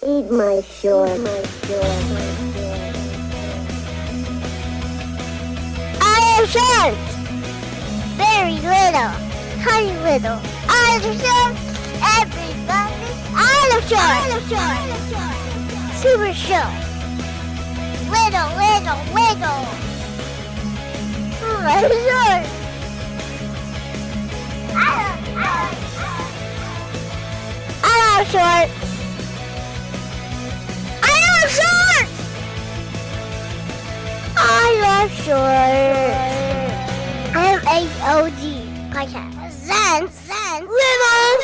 Eat my short, my short, my short. I am short! Very little, tiny little. I am short! Everybody, I am short! Super short! Little, little, little! I am short! I am short! Short! I love short. MHOG podcast. Zen, little,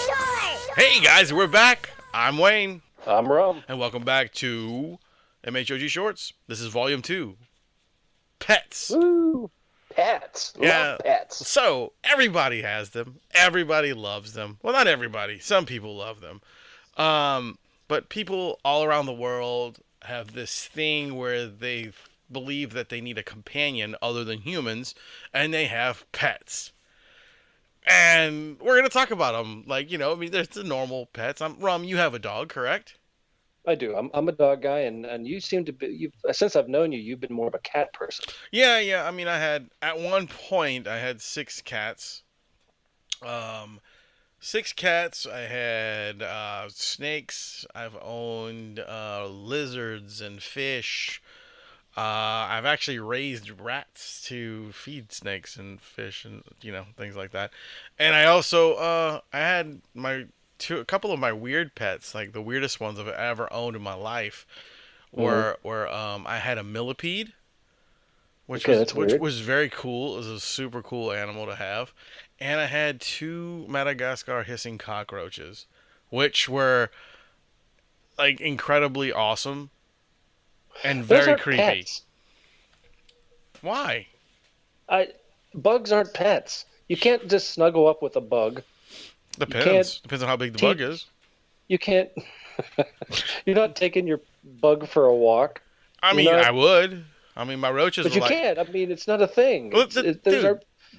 short. Hey guys, we're back. I'm Wayne. I'm Rum. And welcome back to MHOG Shorts. This is Volume 2. Pets. Woo! Pets. Yeah. Love pets. So, everybody has them. Everybody loves them. Well, not everybody. Some people love them. But people all around the world have this thing where they believe that they need a companion other than humans, and they have pets. And we're going to talk about them. There's the normal pets. Rum, you have a dog, correct? I do. I'm a dog guy, and you seem to be. Since I've known you, you've been more of a cat person. Yeah. At one point, I had 6 cats. 6 cats. I had snakes. I've owned lizards and fish. I've actually raised rats to feed snakes and fish and things like that. And I also I had a couple of my weird pets, like the weirdest ones I've ever owned in my life, were I had a millipede. Which was very cool. It was a super cool animal to have. And I had 2 Madagascar hissing cockroaches, which were like incredibly awesome and very creepy. Pets. Why? Bugs aren't pets. You can't just snuggle up with a bug. Depends on how big the bug is. You can't. You're not taking your bug for a walk. I mean, I would. I mean, my roaches. But you can't. I mean, it's not a thing. Well,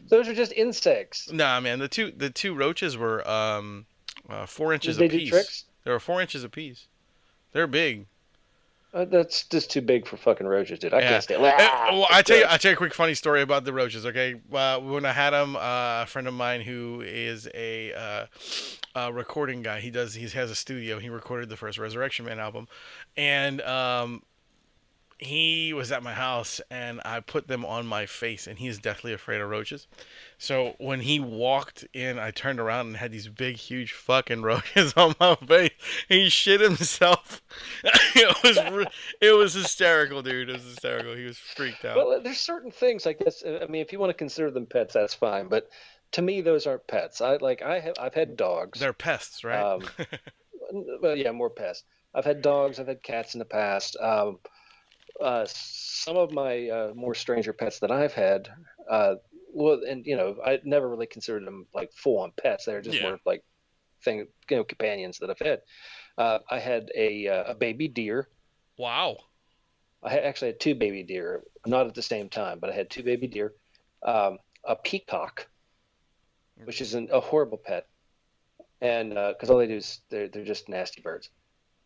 those are just insects. Nah, man. The two roaches were 4 inches Did apiece. they do tricks? They were 4 inches apiece. They're big. That's just too big for fucking roaches, dude. I can't stand. Well, I tell you a quick funny story about the roaches. Okay, when I had them, a friend of mine who is a recording guy. He has a studio. He recorded the first Resurrection Man album, and he was at my house, and I put them on my face, and he's deathly afraid of roaches. So when he walked in, I turned around and had these big, huge fucking roaches on my face. He shit himself. It was hysterical, dude. It was hysterical. He was freaked out. Well, there's certain things like this. I mean, if you want to consider them pets, that's fine. But to me, those aren't pets. I've had dogs. They're pests, right? Well, yeah, more pests. I've had dogs. I've had cats in the past. Some of my more stranger pets that I've had, I never really considered them like full-on pets. They're just more like companions that I've had. I had a baby deer. Wow. I actually had 2 baby deer, not at the same time, but I had 2 baby deer. A peacock, which is a horrible pet, and because all they do is they're just nasty birds.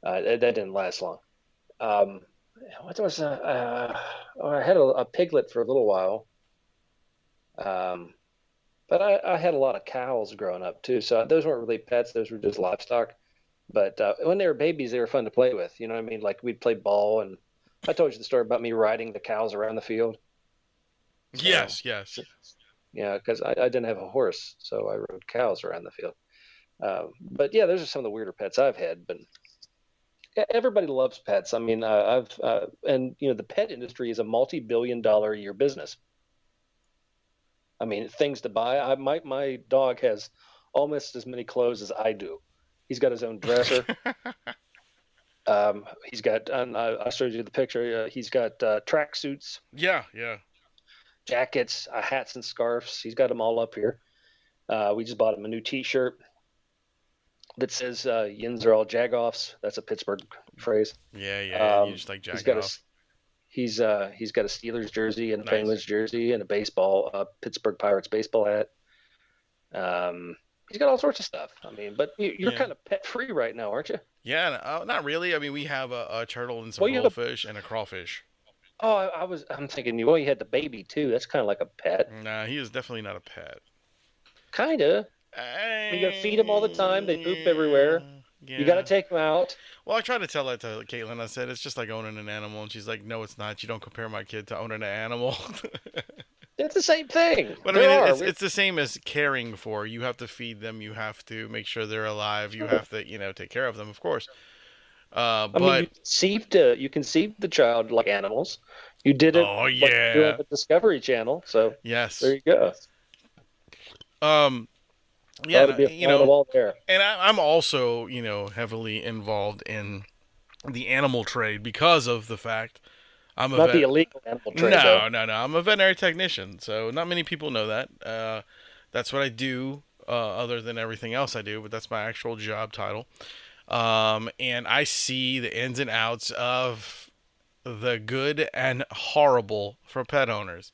That didn't last long. What was I had a piglet for a little while, but I had a lot of cows growing up too. So those weren't really pets; those were just livestock. But when they were babies, they were fun to play with. You know what I mean? Like we'd play ball, and I told you the story about me riding the cows around the field. So, yes. Yeah, because I didn't have a horse, so I rode cows around the field. But yeah, those are some of the weirder pets I've had. But everybody loves pets. I mean, the pet industry is a multi-billion-dollar a year business. I mean, things to buy. My dog has almost as many clothes as I do. He's got his own dresser. He's got. I showed you the picture. He's got track suits. Yeah. Jackets, hats, and scarves. He's got them all up here. We just bought him a new T-shirt that says "Yins are all jagoffs." That's a Pittsburgh phrase. Yeah. You just like jagoff. He's got a Steelers jersey and a Penguins jersey and a Pittsburgh Pirates baseball hat. He's got all sorts of stuff. I mean, but you're Yeah. kind of pet free right now, aren't you? Yeah, not really. I mean, we have a turtle and some Well, you have a. goldfish and a crawfish. Oh, I'm thinking. Well, you had the baby too. That's kind of like a pet. Nah, he is definitely not a pet. Kind of. You got to feed them all the time. They poop everywhere. You got to Yeah. take them out. Well, I tried to tell that to Caitlin. I said it's just like owning an animal, and she's like, "No, it's not. You don't compare my kid to owning an animal." It's the same thing. But I There mean, are. it's the same as caring for. You have to feed them. You have to make sure they're alive. You Sure. have to, take care of them, of course. I mean, But you conceived the child like animals. You did it oh like you do on yeah, the Discovery Channel. So there yes. you go. Um, Ought yeah, to be a fly on the wall there. and I'm also, heavily involved in the animal trade because of the fact I'm a Not the vet. illegal animal trade, though. No, no, no. I'm a veterinary technician, so not many people know that. That's what I do, other than everything else I do, but that's my actual job title. And I see the ins and outs of the good and horrible for pet owners.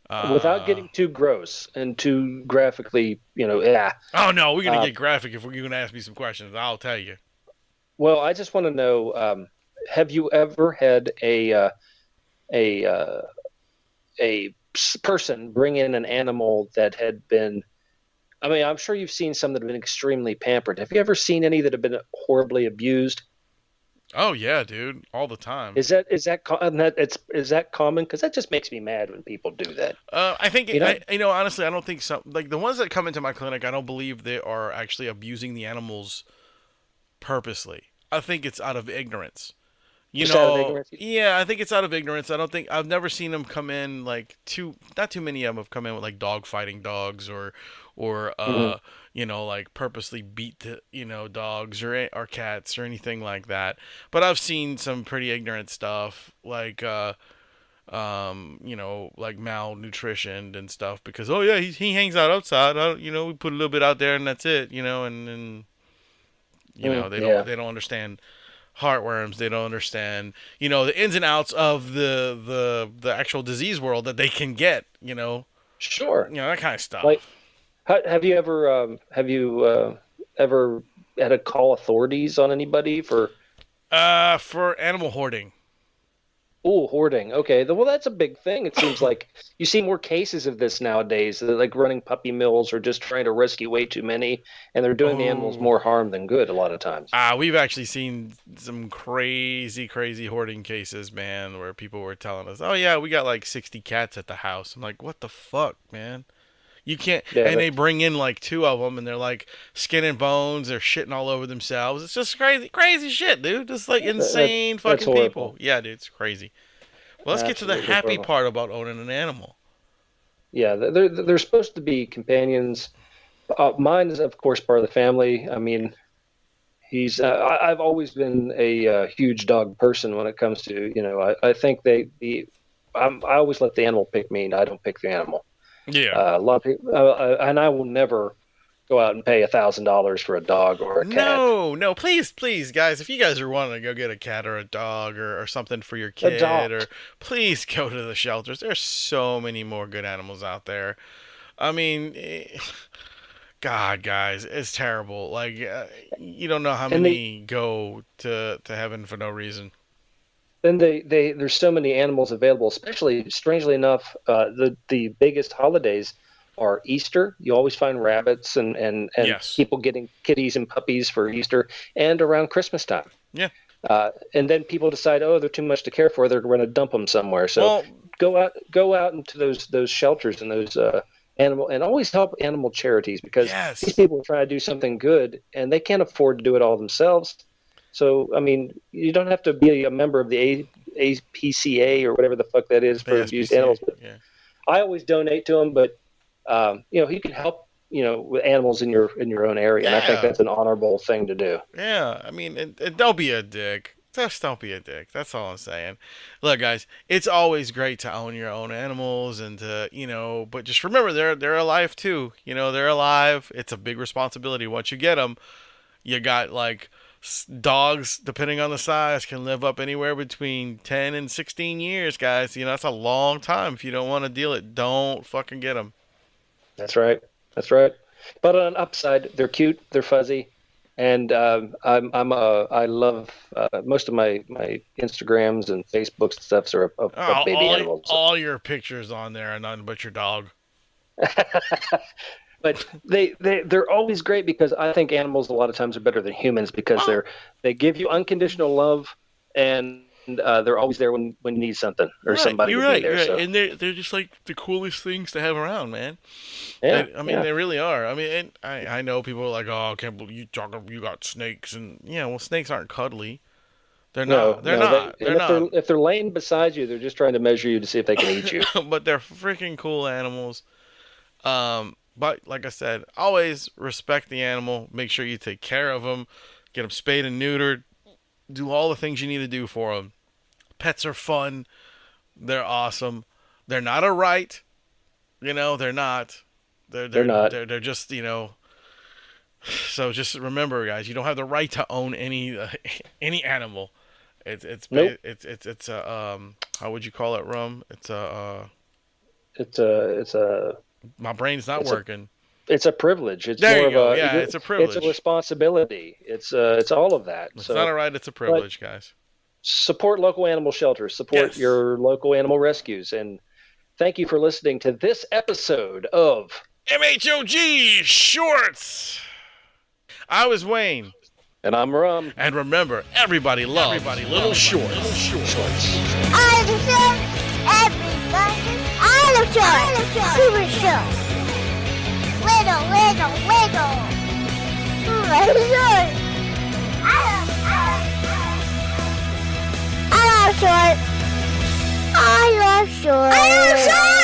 Without Uh, getting too gross and too graphically, yeah. oh no, we're gonna Uh, get graphic if you're gonna ask me some questions. I'll tell you. well, I just want to know: have you ever had a uh, person bring in an animal that had been? I mean, I'm sure you've seen some that have been extremely pampered. Have you ever seen any that have been horribly abused? Oh yeah, dude, all the time. Is that common? Because that just makes me mad when people do that. I think You know, honestly, I don't think some like the ones that come into my clinic. I don't believe they are actually abusing the animals purposely. I think it's out of ignorance. just out of ignorance. Yeah, I think it's out of ignorance. I don't think I've never seen them come in like not too many of them have come in with like dog fighting dogs or Mhm. like purposely beat the, dogs or cats or anything like that. But I've seen some pretty ignorant stuff like like malnutrition and stuff because oh yeah, he hangs out outside. We put a little bit out there and that's it, and they Yeah, don't understand heartworms. They don't understand, the ins and outs of the actual disease world that they can get. sure. That kind of Like, stuff. have you ever had to call authorities on anybody for For animal hoarding. hoarding? Okay, well, that's a big thing. It seems like you see more cases of this nowadays. They're like running puppy mills or just trying to rescue way too many, and they're doing the animals Oh. more harm than good a lot of times. We've actually seen some crazy, crazy hoarding cases, man, where people were telling us, "Oh yeah, we got like 60 cats at the house." I'm like, "What the fuck, man? You can't." Yeah, And they bring in like two of them, and they're like skin and bones. They're shitting all over themselves. It's just crazy, crazy shit, dude. Just like insane that's fucking horrible. people. Yeah, dude, it's crazy. Well, let's get to the Absolutely happy horrible. part about owning an animal. Yeah, they're supposed to be companions. Mine is, of course, part of the family. I mean, I've always been a huge dog person when it comes to, I think I always let the animal pick me, and I don't pick the animal. Yeah. A lot of people, and I will never go out and pay $1,000 for a dog or a cat. No, no, please, please, guys, if you guys are wanting to go get a cat or a dog or something for your A dog. kid, or please go to the shelters. There's so many more good animals out there. I mean, God, guys, it's terrible. Like, you don't know how And many go to heaven for no reason. there's so many animals available, especially strangely enough, the biggest holidays are Easter. You always find rabbits and Yes. people getting kitties and puppies for Easter and around Christmas time. Yeah. And then people decide, oh, they're too much to care for. They're going to dump them somewhere. So Well, go out into those shelters and those animal, and always help animal charities, because these yes. people are trying to do something good and they can't afford to do it all themselves. So I mean, you don't have to be a member of the APCA or whatever the fuck that is The for abused SPCA. animals. But Yeah. I always donate to them, but you can help with animals in your own area, and I think Yeah. that's an honorable thing to do. Yeah, I mean, and don't be a dick. Just don't be a dick. That's all I'm saying. Look, guys, it's always great to own your own animals and to, but just remember they're alive too. They're alive. It's a big responsibility. Once you get them, you got like dogs, depending on the size, can live up anywhere between 10 and 16 years, guys. That's a long time. If you don't want to deal it, don't fucking get them. That's right. That's right. But on an upside, they're cute, they're fuzzy, and I love most of my Instagrams and Facebooks and stuff are of baby animals. All your pictures on there are nothing but your dog. But they're always great because I think animals a lot of times are better than humans because they give you unconditional love, and they're always there when you need something or somebody to be there. So. And they're just like the coolest things to have around, man. Yeah, they really are. I mean, and I know people are like, oh, I can't believe you got snakes, and well, snakes aren't cuddly. They're not. They're not. If they're laying beside you, they're just trying to measure you to see if they can eat you. But they're freaking cool animals. But like I said, always respect the animal. Make sure you take care of them. Get them spayed and neutered. Do all the things you need to do for them. Pets are fun. They're awesome. They're not a right. They're not. They're not. They're just, So just remember, guys, you don't have the right to own any animal. Nope. It's a how would you call it, Rum? It's a my brain's not working. It's a privilege. It's there more you go. of a It's a privilege. It's a responsibility. It's all of that. It's not a right. It's a privilege, guys. Support local animal shelters. Support your local animal rescues. And thank you for listening to this episode of MHOG Shorts. I was Wayne. And I'm Rum. And remember, everybody loves little shorts. I love shorts. Everybody. I love shorts. Super shorts. Little. I love shorts. I love shorts. I love shorts.